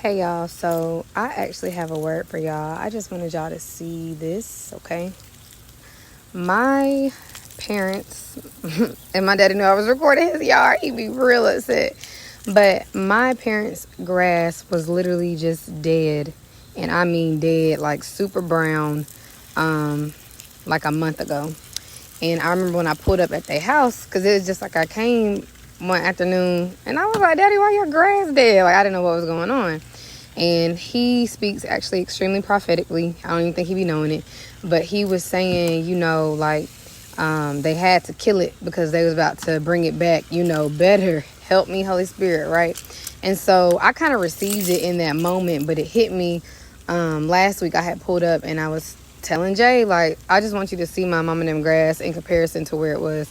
Hey y'all, so I actually have a word for y'all. I just wanted y'all to see this, okay? My parents, and my daddy knew I was recording his yard, he'd be real upset. But my parents' grass was literally just dead. And I mean dead, like super brown, like a month ago. And I remember when I pulled up at their house, because it was just like I came one afternoon and I was like, Daddy, why your grass dead? Like, I didn't know what was going on. And he speaks actually extremely prophetically. I don't even think he be knowing it. But he was saying, they had to kill it because they was about to bring it back, better. Help me, Holy Spirit, right? And so I kind of received it in that moment, but it hit me last week. I had pulled up and I was telling Jay, like, I just want you to see my mom and them grass in comparison to where it was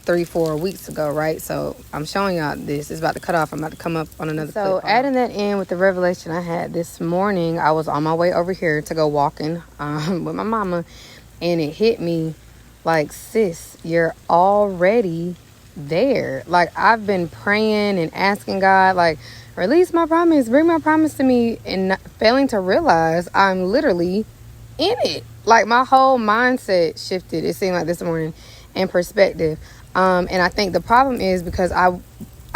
3-4 weeks ago, right? So I'm showing y'all this. It's about to cut off. I'm about to come up on another clip. So adding that in with the revelation I had this morning, I was on my way over here to go walking with my mama, and it hit me like, sis, you're already there. Like, I've been praying and asking God, like, release my promise, bring my promise to me, and not, failing to realize I'm literally in it. Like, my whole mindset shifted, it seemed like this morning, in perspective. And I think the problem is because I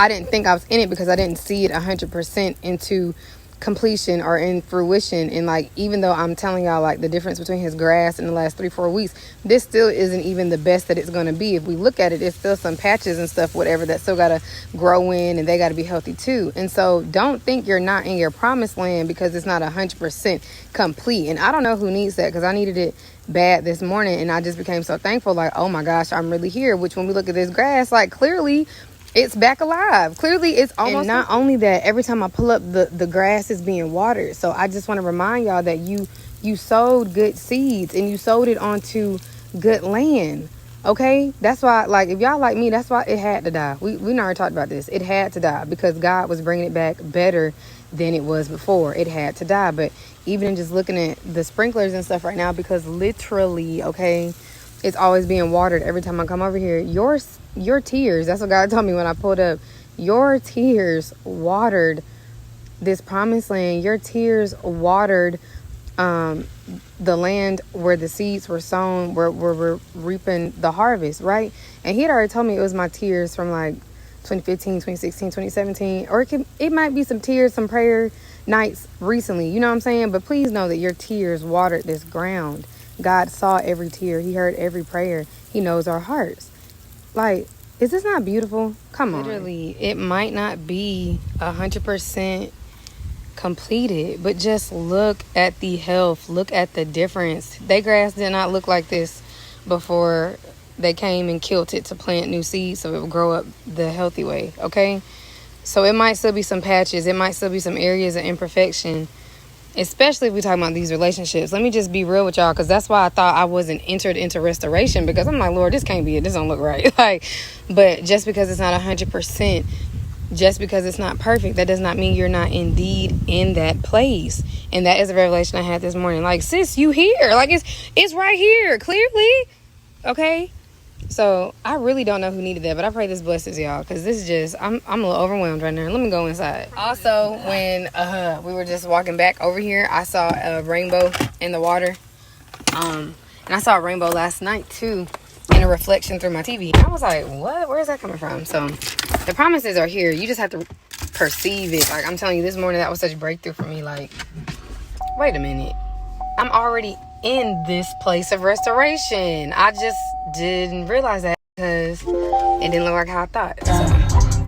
didn't think I was in it because I didn't see it 100% into completion or in fruition. And like, even though I'm telling y'all like the difference between his grass in the last 3-4 weeks, this still isn't even the best that it's going to be. If we look at it, it's still some patches and stuff, whatever, that still got to grow in, and they got to be healthy too. And so don't think you're not in your promised land because it's not 100% complete. And I don't know who needs that, because I needed it bad this morning, and I just became so thankful, like, oh my gosh, I'm really here. Which when we look at this grass, like, clearly it's back alive. Clearly it's almost. And not only that, every time I pull up, the grass is being watered. So I just want to remind y'all that you sowed good seeds and you sowed it onto good land. Okay, that's why, like, if y'all like me, that's why it had to die. We already talked about this. It had to die because God was bringing it back better than it was before. It had to die. But even in just looking at the sprinklers and stuff right now, because literally, okay, it's always being watered every time I come over here. Your tears, that's what God told me when I pulled up. Your tears watered this promised land. Your tears watered the land where the seeds were sown, where we're reaping the harvest, right? And he had already told me it was my tears from like 2015, 2016, 2017. Or it might be some tears, some prayer nights recently. You know what I'm saying? But please know that your tears watered this ground. God saw every tear. He heard every prayer. He knows our hearts. Like, is this not beautiful? Come on. Literally, it might not be 100% completed, but just look at the health. Look at the difference. They grass did not look like this before they came and killed it to plant new seeds so it would grow up the healthy way, okay? So it might still be some patches. It might still be some areas of imperfection, especially if we talk about these relationships. Let me just be real with y'all, because that's why I thought I wasn't entered into restoration, because I'm like, Lord, this can't be it. This don't look right. Like, but just because it's not 100%, just because it's not perfect, that does not mean you're not indeed in that place. And that is a revelation I had this morning. Like, sis, you here. Like, it's right here, clearly. Okay? So I really don't know who needed that, but I pray this blesses y'all, because this is just, I'm a little overwhelmed right now. Let me go inside. Also, when we were just walking back over here, I saw a rainbow in the water. And I saw a rainbow last night too, in a reflection through my TV. I was like, what? Where is that coming from? So the promises are here. You just have to perceive it. Like, I'm telling you, this morning that was such a breakthrough for me. Like, wait a minute. I'm already in this place of restoration. I just didn't realize that because it didn't look like how I thought. So